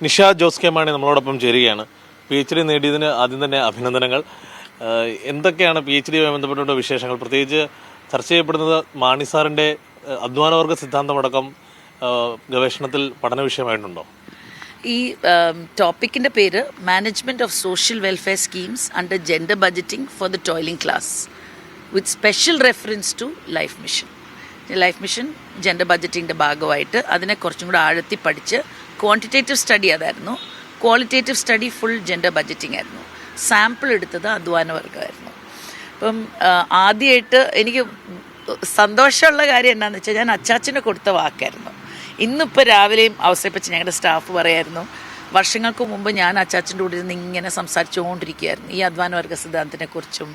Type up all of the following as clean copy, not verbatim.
Nisha Jose K Mani നമ്മളോടൊപ്പം ചേരുകയാണ്. PhD നേടിയതിന് ആദ്യം തന്നെ അഭിനന്ദനങ്ങൾ. എന്തൊക്കെയാണ് PhD ബന്ധപ്പെട്ടുള്ള വിശേഷങ്ങൾ? പ്രത്യേകിച്ച് ചർച്ച ചെയ്യപ്പെടുന്നത് മാണി സാറിൻ്റെ അധ്വാനവർഗ സിദ്ധാന്തമടക്കം ഗവേഷണത്തിൽ പഠന വിഷയമായിട്ടുണ്ടോ? ഈ ടോപ്പിക്കിൻ്റെ പേര് management of social welfare schemes under gender budgeting for the toiling class with special reference to life mission. Life mission gender ബഡ്ജറ്റിങ്ങിൻ്റെ ഭാഗമായിട്ട് അതിനെ കുറച്ചും കൂടെ ആഴത്തി പഠിച്ച് ക്വാണ്ടിറ്റേറ്റീവ് സ്റ്റഡി അതായിരുന്നു, qualitative study full gender budgeting ആയിരുന്നു. സാമ്പിൾ എടുത്തത് അധ്വാനവർഗമായിരുന്നു. അപ്പം ആദ്യമായിട്ട് എനിക്ക് സന്തോഷമുള്ള കാര്യം എന്താണെന്ന് വെച്ചാൽ ഞാൻ അച്ചാച്ചന് കൊടുത്ത വാക്കായിരുന്നു. ഇന്നിപ്പോൾ രാവിലെയും അവസരപ്പിച്ച് ഞങ്ങളുടെ സ്റ്റാഫ് പറയായിരുന്നു, വർഷങ്ങൾക്ക് മുമ്പ് ഞാൻ അച്ചാച്ചൻ്റെ കൂടെ ഇരുന്ന് ഇങ്ങനെ സംസാരിച്ചുകൊണ്ടിരിക്കുകയായിരുന്നു. ഈ അധ്വാനവർഗ സിദ്ധാന്തത്തിനെക്കുറിച്ചും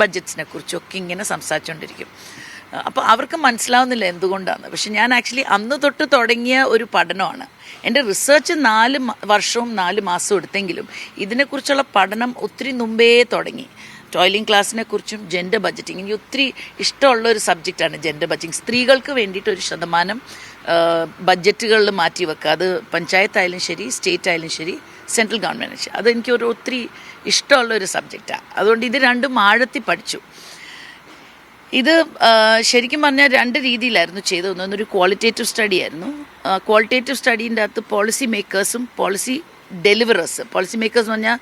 ബഡ്ജറ്റ്സിനെക്കുറിച്ചും ഒക്കെ ഇങ്ങനെ സംസാരിച്ചുകൊണ്ടിരിക്കും. അപ്പോൾ അവർക്ക് മനസ്സിലാവുന്നില്ല എന്തുകൊണ്ടാണ്. പക്ഷെ ഞാൻ ആക്ച്വലി അന്ന് തൊട്ട് തുടങ്ങിയ ഒരു പഠനമാണ്. എൻ്റെ റിസർച്ച് 4 വർഷവും 4 മാസവും എടുത്തെങ്കിലും ഇതിനെക്കുറിച്ചുള്ള പഠനം ഒത്തിരി മുമ്പേ തുടങ്ങി. ടോയ്ലിംഗ് ക്ലാസ്സിനെ കുറിച്ചും ജെൻഡർ ബഡ്ജറ്റിംഗ് എനിക്ക് ഒത്തിരി ഇഷ്ടമുള്ള ഒരു സബ്ജക്റ്റാണ് ജെൻഡർ ബഡ്ജറ്റിംഗ്. സ്ത്രീകൾക്ക് വേണ്ടിയിട്ട് 1% ബഡ്ജറ്റുകളിൽ മാറ്റി വെക്കുക. അത് പഞ്ചായത്തായാലും ശരി, സ്റ്റേറ്റ് ആയാലും ശരി, സെൻട്രൽ ഗവൺമെൻറ് ശരി. അതെനിക്ക് ഒത്തിരി ഇഷ്ടമുള്ള ഒരു സബ്ജക്റ്റാണ്. അതുകൊണ്ട് ഇത് രണ്ടും ആഴത്തി പഠിച്ചു. ഇത് ശരിക്കും പറഞ്ഞാൽ 2 രീതിയിലായിരുന്നു ചെയ്തത്. ഒന്നൊരു ക്വാളിറ്റേറ്റീവ് സ്റ്റഡി ആയിരുന്നു. ക്വാളിറ്റേറ്റീവ് സ്റ്റഡീൻ്റെ അകത്ത് പോളിസി മേക്കേഴ്സും പോളിസി ഡെലിവറേഴ്സ്, പോളിസി മേക്കേഴ്സ് എന്ന് പറഞ്ഞാൽ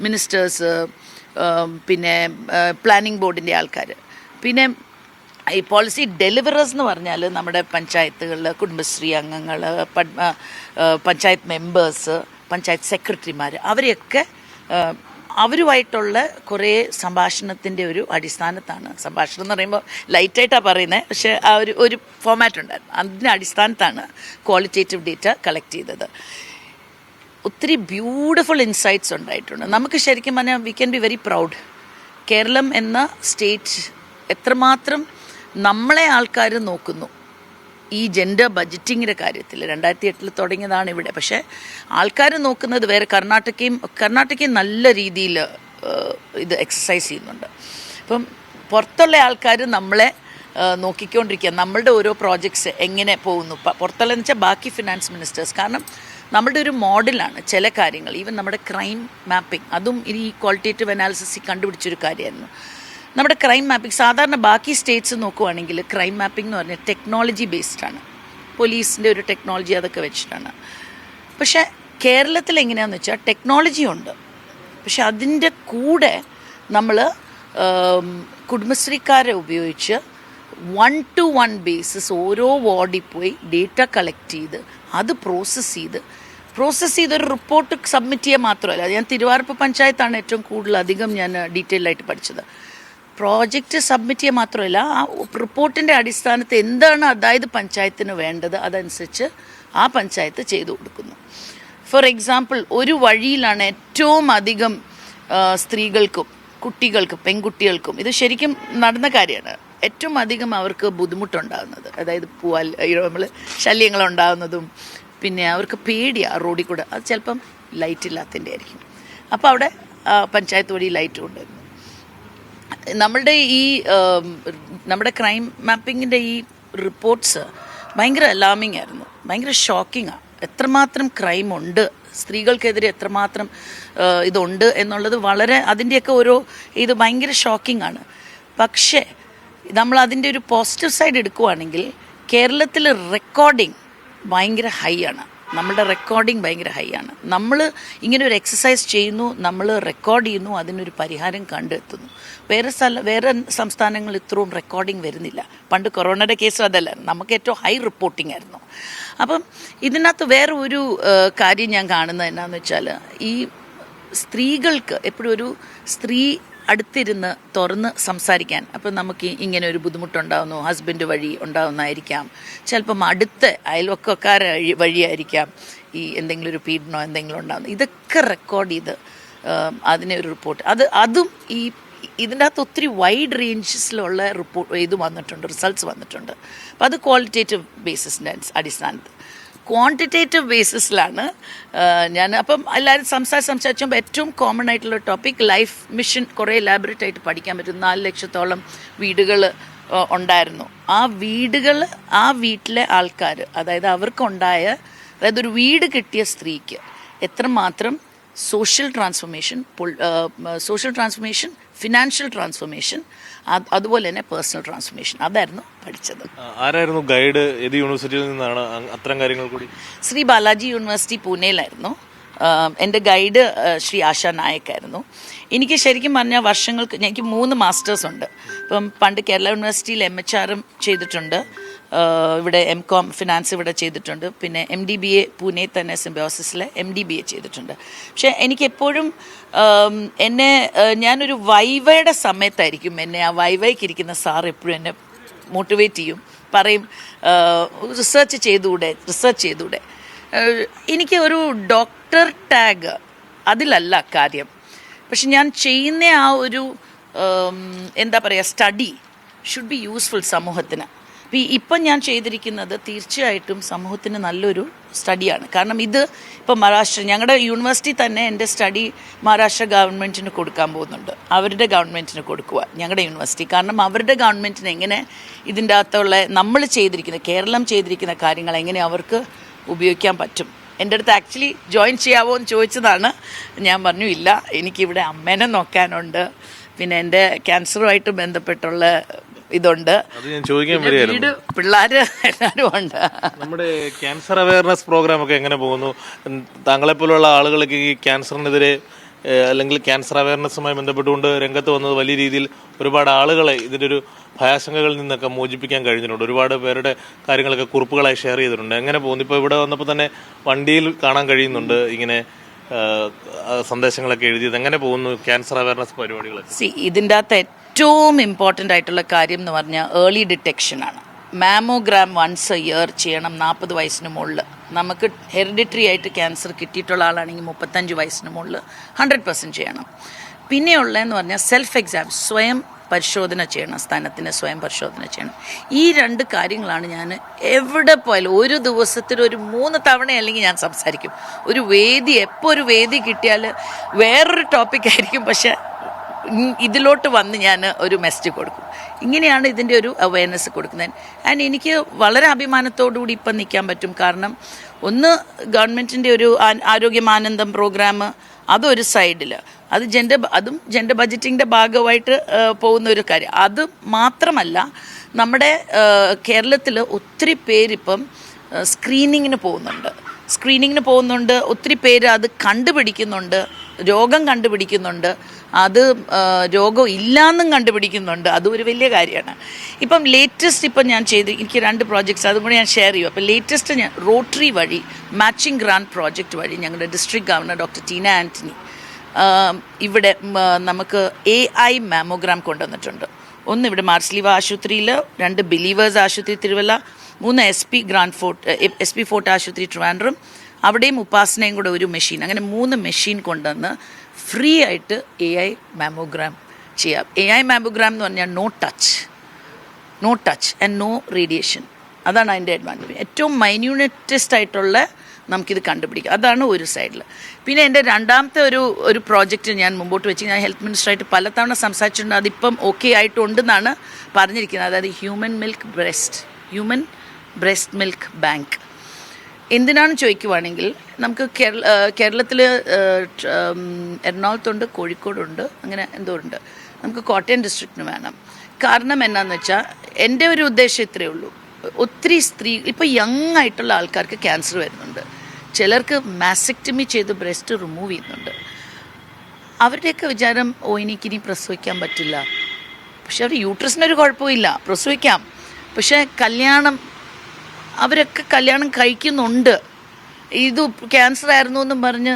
മിനിസ്റ്റേഴ്സ്, പിന്നെ പ്ലാനിംഗ് ബോർഡിൻ്റെ ആൾക്കാർ, പിന്നെ ഈ പോളിസി ഡെലിവറേഴ്സ് എന്ന് പറഞ്ഞാൽ നമ്മുടെ പഞ്ചായത്തുകളിൽ കുടുംബശ്രീ അംഗങ്ങൾ, പഞ്ചായത്ത് മെമ്പേഴ്സ്, പഞ്ചായത്ത് സെക്രട്ടറിമാർ, അവരെയൊക്കെ അവരുമായിട്ടുള്ള കുറേ സംഭാഷണത്തിൻ്റെ ഒരു അടിസ്ഥാനത്താണ്. സംഭാഷണം എന്ന് പറയുമ്പോൾ ലൈറ്റായിട്ടാണ് പറയുന്നത്, പക്ഷേ ആ ഒരു ഫോമാറ്റ് ഉണ്ടായിരുന്നു. അതിൻ്റെ അടിസ്ഥാനത്താണ് ക്വാളിറ്റേറ്റീവ് ഡേറ്റ കളക്ട് ചെയ്തത്. ഒത്തിരി ബ്യൂട്ടിഫുൾ ഇൻസൈറ്റ്സ് ഉണ്ടായിട്ടുണ്ട്. നമുക്ക് ശരിക്കും പറഞ്ഞാൽ we can be very proud. Keralam എന്ന സ്റ്റേറ്റ് എത്രമാത്രം നമ്മളെ ആൾക്കാർ നോക്കുന്നു ഈ ജെൻഡർ ബഡ്ജറ്റിങ്ങിൻ്റെ കാര്യത്തിൽ. 2008 തുടങ്ങിയതാണ് ഇവിടെ, പക്ഷേ ആൾക്കാർ നോക്കുന്നത് വേറെ. കർണാടകയും നല്ല രീതിയിൽ ഇത് എക്സസൈസ് ചെയ്യുന്നുണ്ട്. അപ്പം പുറത്തുള്ള ആൾക്കാർ നമ്മളെ നോക്കിക്കൊണ്ടിരിക്കുക, നമ്മളുടെ ഓരോ പ്രോജക്ട്സ് എങ്ങനെ പോകുന്നു. പുറത്തുള്ളതെന്ന് വെച്ചാൽ ബാക്കി ഫിനാൻസ് മിനിസ്റ്റേഴ്സ്. കാരണം നമ്മളുടെ ഒരു മോഡലാണ് ചില കാര്യങ്ങൾ. ഈവൻ നമ്മുടെ ക്രൈം മാപ്പിംഗ്, അതും ഈ ക്വാളിറ്റേറ്റീവ് അനാലിസിസിൽ കണ്ടുപിടിച്ചൊരു കാര്യമായിരുന്നു. നമ്മുടെ ക്രൈം മാപ്പിംഗ് സാധാരണ ബാക്കി സ്റ്റേറ്റ്സ് നോക്കുവാണെങ്കിൽ ക്രൈം മാപ്പിംഗ് എന്ന് പറഞ്ഞാൽ ടെക്നോളജി ബേസ്ഡാണ്. പോലീസിൻ്റെ ഒരു ടെക്നോളജി അതൊക്കെ വെച്ചിട്ടാണ്. പക്ഷേ കേരളത്തിൽ എങ്ങനെയാണെന്ന് വെച്ചാൽ ടെക്നോളജി ഉണ്ട്, പക്ഷെ അതിൻ്റെ കൂടെ നമ്മൾ കുടുംബശ്രീക്കാരെ ഉപയോഗിച്ച് 1-to-1 ബേസിസ് ഓരോ വാർഡിൽ പോയി ഡേറ്റ കളക്ട് ചെയ്ത് അത് പ്രോസസ്സ് ചെയ്തൊരു റിപ്പോർട്ട് സബ്മിറ്റ് ചെയ്യുക മാത്രമല്ല. ഞാൻ തിരുവാർപ്പ് പഞ്ചായത്താണ് ഏറ്റവും അധികം ഞാൻ ഡീറ്റെയിൽ ആയിട്ട് പഠിച്ചത്. പ്രോജക്റ്റ് സബ്മിറ്റ് ചെയ്യുക മാത്രമല്ല, ആ റിപ്പോർട്ടിൻ്റെ അടിസ്ഥാനത്തിൽ എന്താണ് അതായത് പഞ്ചായത്തിന് വേണ്ടത് അതനുസരിച്ച് ആ പഞ്ചായത്ത് ചെയ്തു കൊടുക്കുന്നു. ഫോർ എക്സാമ്പിൾ, ഒരു വഴിയിലാണ് ഏറ്റവും അധികം സ്ത്രീകൾക്കും കുട്ടികൾക്കും പെൺകുട്ടികൾക്കും, ഇത് ശരിക്കും നടന്ന കാര്യമാണ്, ഏറ്റവും അധികം അവർക്ക് ബുദ്ധിമുട്ടുണ്ടാകുന്നത്. അതായത് നമ്മൾ ശല്യങ്ങളുണ്ടാകുന്നതും പിന്നെ അവർക്ക് പേടിയാണ് റോഡിൽ കൂടെ. അത് ചിലപ്പം ലൈറ്റ് ഇല്ലാത്തതിൻ്റെ ആയിരിക്കും. അപ്പോൾ അവിടെ പഞ്ചായത്ത് വഴി ലൈറ്റ് കൊണ്ടുവരുന്നു. നമ്മുടെ ക്രൈം മാപ്പിങ്ങിൻ്റെ ഈ റിപ്പോർട്ട്സ് ഭയങ്കര അലാമിങ് ആയിരുന്നു, ഭയങ്കര ഷോക്കിങ്ങാണ്. എത്രമാത്രം ക്രൈം ഉണ്ട്, സ്ത്രീകൾക്കെതിരെ എത്രമാത്രം ഇതുണ്ട് എന്നുള്ളത് വളരെ, അതിൻ്റെയൊക്കെ ഇത് ഭയങ്കര ഷോക്കിംഗ് ആണ്. പക്ഷേ നമ്മൾ അതിൻ്റെ ഒരു പോസിറ്റീവ് സൈഡ് എടുക്കുവാണെങ്കിൽ കേരളത്തിൽ റെക്കോർഡിങ് ഭയങ്കര ഹൈ ആണ്. നമ്മളുടെ റെക്കോർഡിങ് ഭയങ്കര ഹൈ ആണ്. നമ്മൾ ഇങ്ങനെ ഒരു എക്സസൈസ് ചെയ്യുന്നു, നമ്മൾ റെക്കോർഡ് ചെയ്യുന്നു, അതിനൊരു പരിഹാരം കണ്ടെത്തുന്നു. വേറെ സംസ്ഥാനങ്ങളിൽ ഇത്രയും റെക്കോർഡിങ് വരുന്നില്ല. പണ്ട് കൊറോണയുടെ കേസ് അതല്ല, നമുക്ക് ഏറ്റവും ഹൈ റിപ്പോർട്ടിംഗ് ആയിരുന്നു. അപ്പം ഇതിനകത്ത് വേറെ ഒരു കാര്യം ഞാൻ കാണുന്നത് എന്നാന്ന് വെച്ചാൽ, ഈ സ്ത്രീകൾക്ക് എപ്പോഴും ഒരു സ്ത്രീ അടുത്തിരുന്ന് തുറന്ന് സംസാരിക്കാൻ, അപ്പം നമുക്ക് ഇങ്ങനെ ഒരു ബുദ്ധിമുട്ടുണ്ടാകുന്നു, ഹസ്ബൻഡ് വഴി ഉണ്ടാകുന്നതായിരിക്കാം, ചിലപ്പം അടുത്ത അയൽവക്കക്കാരെ വഴിയായിരിക്കാം ഈ എന്തെങ്കിലും ഒരു പീഡനോ എന്തെങ്കിലും ഉണ്ടാകുന്നു. ഇതൊക്കെ റെക്കോർഡ് ചെയ്ത് അതിനെ ഒരു റിപ്പോർട്ട്, അതും ഇതിൻ്റെ അകത്ത് ഒത്തിരി വൈഡ് റേഞ്ചസിലുള്ള റിസൾട്ട്സ് വന്നിട്ടുണ്ട്. അപ്പം അത് ക്വാളിറ്റേറ്റീവ് ബേസിസിൻ്റെ അടിസ്ഥാനത്തിൽ. ക്വാണ്ടിറ്റേറ്റീവ് ബേസിസിലാണ് ഞാൻ അപ്പം എല്ലാവരും സംസാരിച്ചുമ്പോൾ ഏറ്റവും കോമൺ ആയിട്ടുള്ള ടോപ്പിക് ലൈഫ് മിഷൻ. കുറേ എലാബറേറ്റ് ആയിട്ട് പഠിക്കാൻ പറ്റും. 4 ലക്ഷത്തോളം വീടുകൾ ഉണ്ടായിരുന്നു. ആ വീട്ടിലെ ആൾക്കാർ, അതായത് അവർക്കുണ്ടായ, അതായത് ഒരു വീട് കിട്ടിയ സ്ത്രീക്ക് എത്രമാത്രം സോഷ്യൽ ട്രാൻസ്ഫോർമേഷൻ ഫിനാൻഷ്യൽ ട്രാൻസ്ഫോർമേഷൻ അതുപോലെ തന്നെ പേഴ്സണൽ ട്രാൻസ്ഫോർമേഷൻ അതായിരുന്നു പഠിച്ചത്. ആരായിരുന്നു ഗൈഡ്? ഏത് യൂണിവേഴ്സിറ്റിയിൽ നിന്നാണ് അത്തരം കാര്യങ്ങൾ കൂടി? ശ്രീ ബാലാജി യൂണിവേഴ്സിറ്റി പൂനെയിലായിരുന്നു. എൻ്റെ ഗൈഡ് ശ്രീ ആശാ നായക്കായിരുന്നു. എനിക്ക് ശരിക്കും പറഞ്ഞാൽ വർഷങ്ങൾക്ക് എനിക്ക് 3 മാസ്റ്റേഴ്സ് ഉണ്ട്. ഇപ്പം പണ്ട് കേരള യൂണിവേഴ്സിറ്റിയിൽ MHRM ചെയ്തിട്ടുണ്ട്, ഇവിടെ MCOM ഫിനാൻസ് ഇവിടെ ചെയ്തിട്ടുണ്ട്, പിന്നെ MDBA പൂനെ തന്നെ സിംബയോസിസിലെ MDBA ചെയ്തിട്ടുണ്ട്. പക്ഷേ എനിക്കെപ്പോഴും ഞാനൊരു വൈവയുടെ സമയത്തായിരിക്കും എന്നെ ആ വൈവയ്ക്ക് ഇരിക്കുന്ന സാർ എപ്പോഴും എന്നെ മോട്ടിവേറ്റ് ചെയ്യും, പറയും റിസർച്ച് ചെയ്തൂടെ. എനിക്ക് ഒരു ഡോക്ടർ ടാഗ് അതിലല്ല കാര്യം, പക്ഷെ ഞാൻ ചെയ്യുന്ന ആ ഒരു എന്താ പറയുക സ്റ്റഡി ഷുഡ് ബി യൂസ്ഫുൾ സമൂഹത്തിന്. ഇപ്പം ഞാൻ ചെയ്തിരിക്കുന്നത് തീർച്ചയായിട്ടും സമൂഹത്തിന് നല്ലൊരു സ്റ്റഡിയാണ്. കാരണം ഇത് ഇപ്പം ഞങ്ങളുടെ യൂണിവേഴ്സിറ്റി തന്നെ എൻ്റെ സ്റ്റഡി മഹാരാഷ്ട്ര ഗവൺമെൻറ്റിന് കൊടുക്കാൻ പോകുന്നുണ്ട്. അവരുടെ ഗവൺമെൻറ്റിന് കൊടുക്കുക ഞങ്ങളുടെ യൂണിവേഴ്സിറ്റി. കാരണം അവരുടെ ഗവൺമെൻറ്റിന് എങ്ങനെ ഇതിൻ്റെ അകത്തുള്ള നമ്മൾ ചെയ്തിരിക്കുന്ന കേരളം ചെയ്തിരിക്കുന്ന കാര്യങ്ങൾ എങ്ങനെ അവർക്ക് ഉപയോഗിക്കാൻ പറ്റും. എൻ്റെ അടുത്ത് ആക്ച്വലി ജോയിൻ ചെയ്യാവോ എന്ന് ചോദിച്ചതാണ്. ഞാൻ പറഞ്ഞു ഇല്ല, എനിക്കിവിടെ അമ്മേനെ നോക്കാനുണ്ട്, പിന്നെ എൻ്റെ ക്യാൻസറുമായിട്ട് ബന്ധപ്പെട്ടുള്ള ഇതുണ്ട്, വീട്, പിള്ളേര് എല്ലാവരും ഉണ്ട്. നമ്മുടെ ക്യാൻസർ അവയർനെസ് പ്രോഗ്രാം ഒക്കെ എങ്ങനെ പോകുന്നു? താങ്കളെപ്പോലുള്ള ആളുകൾക്ക് ഈ ക്യാൻസറിനെതിരെ അല്ലെങ്കിൽ ക്യാൻസർ അവയർനെസ്സുമായി ബന്ധപ്പെട്ടുകൊണ്ട് രംഗത്ത് വന്നത് വലിയ രീതിയിൽ ഒരുപാട് ആളുകളെ ഇതിൻ്റെ ഒരു ഭയാശങ്കകളിൽ നിന്നൊക്കെ മോചിപ്പിക്കാൻ കഴിഞ്ഞിട്ടുണ്ട്. ഒരുപാട് പേരുടെ കാര്യങ്ങളൊക്കെ കുറിപ്പുകളായി ഷെയർ ചെയ്തിട്ടുണ്ട്. എങ്ങനെ പോകുന്നു? ഇപ്പോൾ ഇവിടെ വന്നപ്പോൾ തന്നെ വണ്ടിയിൽ കാണാൻ കഴിയുന്നുണ്ട് ഇങ്ങനെ സന്ദേശങ്ങളൊക്കെ എഴുതിയത്. എങ്ങനെ പോകുന്നു ക്യാൻസർ അവയർനെസ് പരിപാടികളൊക്കെ? ഇതിൻ്റെ അകത്ത് ഏറ്റവും ഇമ്പോർട്ടൻ്റ് ആയിട്ടുള്ള കാര്യം എന്ന് പറഞ്ഞാൽ ഏർലി ഡിറ്റക്ഷനാണ്. മാമോഗ്രാം വൺസ് എ ഇയർ ചെയ്യണം 40 വയസ്സിന് മുകളിൽ. നമുക്ക് ഹെറിഡിറ്ററി ആയിട്ട് ക്യാൻസർ കിട്ടിയിട്ടുള്ള ആളാണെങ്കിൽ 35 വയസ്സിന് മുകളിൽ 100% ചെയ്യണം. പിന്നെയുള്ളതെന്ന് പറഞ്ഞാൽ സെൽഫ് എക്സാം, സ്വയം പരിശോധന ചെയ്യണം, സ്ഥാനത്തിന് സ്വയം പരിശോധന ചെയ്യണം. ഈ 2 കാര്യങ്ങളാണ് ഞാൻ എവിടെ പോയാലും ഒരു ദിവസത്തിൽ ഒരു 3 തവണ അല്ലെങ്കിൽ ഞാൻ സംസാരിക്കും. ഒരു വേദി, എപ്പോൾ ഒരു വേദി കിട്ടിയാൽ വേറൊരു ടോപ്പിക്കായിരിക്കും, പക്ഷെ ഇതിലോട്ട് വന്ന് ഞാൻ ഒരു മെസ്സേജ് കൊടുക്കും. ഇങ്ങനെയാണ് ഇതിൻ്റെ ഒരു അവയർനെസ് കൊടുക്കുന്നത്. ആൻഡ് എനിക്ക് വളരെ അഭിമാനത്തോടുകൂടി ഇപ്പം നിൽക്കാൻ പറ്റും. കാരണം ഒന്ന് ഗവൺമെൻറ്റിൻ്റെ ഒരു ആരോഗ്യമാനന്ദം പ്രോഗ്രാം, അതൊരു സൈഡിൽ, അതും ജെൻഡർ ബഡ്ജറ്റിങ്ങിൻ്റെ ഭാഗമായിട്ട് പോകുന്ന ഒരു കാര്യം. അത് മാത്രമല്ല, നമ്മുടെ കേരളത്തിൽ ഒത്തിരി പേരിപ്പം സ്ക്രീനിങ്ങിന് പോകുന്നുണ്ട്. ഒത്തിരി പേര് അത് കണ്ടുപിടിക്കുന്നുണ്ട്, രോഗം കണ്ടുപിടിക്കുന്നുണ്ട്, അത് രോഗം ഇല്ലാന്നും കണ്ടുപിടിക്കുന്നുണ്ട്. അതും ഒരു വലിയ കാര്യമാണ്. ഇപ്പം ലേറ്റസ്റ്റ് ഞാൻ എനിക്ക് 2 പ്രോജക്ട്സ് അതും കൂടി ഞാൻ ഷെയർ ചെയ്യും. അപ്പം ലേറ്റസ്റ്റ് ഞാൻ റോട്ടറി വഴി മാച്ചിങ് ഗ്രാൻഡ് പ്രോജക്റ്റ് വഴി ഞങ്ങളുടെ district governor doctor Teena Antony ഇവിടെ നമുക്ക് AI മാമോഗ്രാം കൊണ്ടുവന്നിട്ടുണ്ട്. ഒന്ന് ഇവിടെ മാർസ്ലീവ ആശുപത്രിയിൽ, 2 ബിലീവേഴ്സ് ആശുപത്രി തിരുവല്ല, 3 SP ഫോർട്ട് ആശുപത്രി ട്രിവാൻഡ്രം, അവിടെയും ഉപാസനയും കൂടെ ഒരു മെഷീൻ, അങ്ങനെ 3 മെഷീൻ കൊണ്ടുവന്ന് ഫ്രീ ആയിട്ട് AI മാമോഗ്രാം ചെയ്യാം. AI മാമോഗ്രാം എന്ന് പറഞ്ഞാൽ no touch and no radiation. അതാണ് അതിൻ്റെ അഡ്വാൻറ്റേജ്. ഏറ്റവും മൈന്യൂട്ടസ്റ്റ് ആയിട്ടുള്ള നമുക്കിത് കണ്ടുപിടിക്കാം. അതാണ് ഒരു സൈഡിൽ. പിന്നെ എൻ്റെ രണ്ടാമത്തെ ഒരു പ്രോജക്റ്റ് ഞാൻ മുമ്പോട്ട് വെച്ച് ഞാൻ ഹെൽത്ത് മിനിസ്റ്ററായിട്ട് പലതവണ സംസാരിച്ചിട്ടുണ്ട്. അതിപ്പം ഓക്കെ ആയിട്ടുണ്ടെന്നാണ് പറഞ്ഞിരിക്കുന്നത്. അതായത് ഹ്യൂമൻ ബ്രസ്റ്റ് മിൽക്ക് ബാങ്ക്. എന്തിനാണെന്ന് ചോദിക്കുവാണെങ്കിൽ നമുക്ക് കേരളത്തിൽ എറണാകുളത്തുണ്ട്, കോഴിക്കോടുണ്ട്, അങ്ങനെ എന്തോ ഉണ്ട്. നമുക്ക് കോട്ടയം ഡിസ്ട്രിക്റ്റിന് വേണം. കാരണം എന്നാന്ന് വെച്ചാൽ എൻ്റെ ഒരു ഉദ്ദേശം ഇത്രയേ ഉള്ളൂ. ഒത്തിരി ഇപ്പോൾ യങ് ആയിട്ടുള്ള ആൾക്കാർക്ക് ക്യാൻസർ വരുന്നുണ്ട്, ചിലർക്ക് മാസെക്ടമി ചെയ്ത് ബ്രസ്റ്റ് റിമൂവ് ചെയ്യുന്നുണ്ട്. അവരുടെയൊക്കെ വിചാരം എനിക്കിനി പ്രസവിക്കാൻ പറ്റില്ല. പക്ഷെ അവർ യൂട്രസിനൊരു കുഴപ്പമില്ല, പ്രസവിക്കാം. പക്ഷേ അവരൊക്കെ കല്യാണം കഴിക്കുന്നുണ്ട്. ഇത് ക്യാൻസർ ആയിരുന്നു എന്നും പറഞ്ഞ്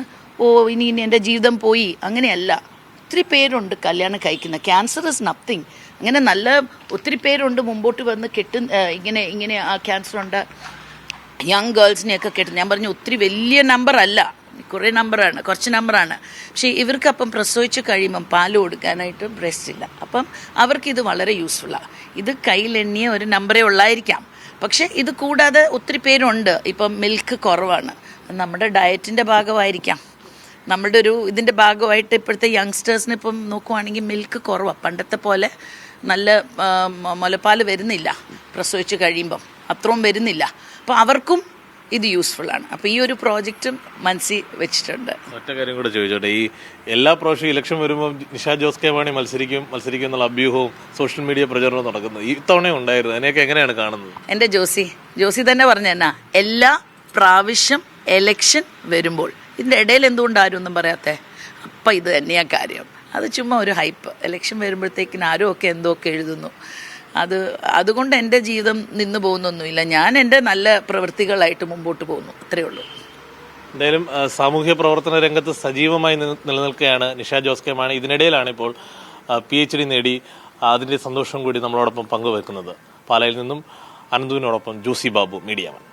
ഇനി എൻ്റെ ജീവിതം പോയി, അങ്ങനെയല്ല. ഒത്തിരി പേരുണ്ട് കല്യാണം കഴിക്കുന്ന. Cancer is nothing. അങ്ങനെ നല്ല ഒത്തിരി പേരുണ്ട് മുമ്പോട്ട് വന്ന് ഇങ്ങനെ ആ ക്യാൻസർ ഉണ്ട് യങ് ഗേൾസിനെയൊക്കെ കെട്ടും. ഞാൻ പറഞ്ഞു ഒത്തിരി വലിയ നമ്പറല്ല, കുറച്ച് നമ്പറാണ്. പക്ഷേ ഇവർക്കപ്പം പ്രസവിച്ച് കഴിയുമ്പം പാല് കൊടുക്കാനായിട്ട് ബ്രസ്റ്റ് ഇല്ല. അപ്പം അവർക്കിത് വളരെ യൂസ്ഫുള്ളാണ്. ഇത് കയ്യിലെണ്ണിയ ഒരു നമ്പറേ ഉള്ളായിരിക്കാം, പക്ഷേ ഇത് കൂടാതെ ഒത്തിരി പേരുണ്ട്. ഇപ്പം മിൽക്ക് കുറവാണ്, നമ്മുടെ ഡയറ്റിൻ്റെ ഭാഗമായിരിക്കാം, നമ്മുടെ ഇതിൻ്റെ ഭാഗമായിട്ട് ഇപ്പോഴത്തെ യങ്സ്റ്റേഴ്സിന് ഇപ്പം നോക്കുവാണെങ്കിൽ മിൽക്ക് കുറവാണ്. പണ്ടത്തെ പോലെ നല്ല മുലപ്പാൽ വരുന്നില്ല, പ്രസവിച്ച് കഴിയുമ്പം അത്രയും വരുന്നില്ല. അപ്പോൾ അവർക്കും ഇത് യൂസ്ഫുള്ളാണ്. അപ്പോൾ ഈ ഒരു പ്രോജക്റ്റും മനസ്സിൽ വെച്ചിട്ടുണ്ട്. ഒറ്റ കാര്യം കൂടെ ചോദിച്ചോട്ടെ, ഈ എല്ലാ പ്രാവശ്യവും ഇലക്ഷൻ വരുമ്പോൾ നിഷ ജോസ് കെ മാണി മത്സരിക്കും എന്നുള്ള അഭ്യൂഹവും സോഷ്യൽ മീഡിയ പ്രചരണവും നടക്കുന്നത് ഈ തവണ ഉണ്ടായിരുന്നു. അതിനെയൊക്കെ എങ്ങനെയാണ് കാണുന്നത്? എൻ്റെ ജോസി തന്നെ പറഞ്ഞു എന്നാ, എല്ലാ പ്രാവശ്യം എലക്ഷൻ വരുമ്പോൾ ഇതിൻ്റെ ഇടയിൽ എന്തുകൊണ്ട് ആരും ഒന്നും പറയാത്തേ? അപ്പം ഇത് തന്നെയാണ് കാര്യം. അത് ചുമ്മാ ഒരു ഹൈപ്പ്. എലക്ഷൻ വരുമ്പോഴത്തേക്കിന് ആരും ഒക്കെ എന്തൊക്കെ എഴുതുന്നു. അതുകൊണ്ട് എൻ്റെ ജീവിതം നിന്ന് പോകുന്നൊന്നുമില്ല. ഞാൻ എൻ്റെ നല്ല പ്രവൃത്തികളായിട്ട് മുമ്പോട്ട് പോകുന്നു, അത്രയേ ഉള്ളൂ. എന്തായാലും സാമൂഹ്യ പ്രവർത്തന രംഗത്ത് സജീവമായി നിലനിൽക്കുകയാണ് നിഷ ജോസ് കെ മാണി. ഇതിനിടയിലാണ് ഇപ്പോൾ PhD നേടി അതിൻ്റെ സന്തോഷം കൂടി നമ്മളോടൊപ്പം പങ്കുവെക്കുന്നത്. പാലായിൽ നിന്നും അനന്തുവിനോടൊപ്പം ജോസി ബാബു, മീഡിയ 1.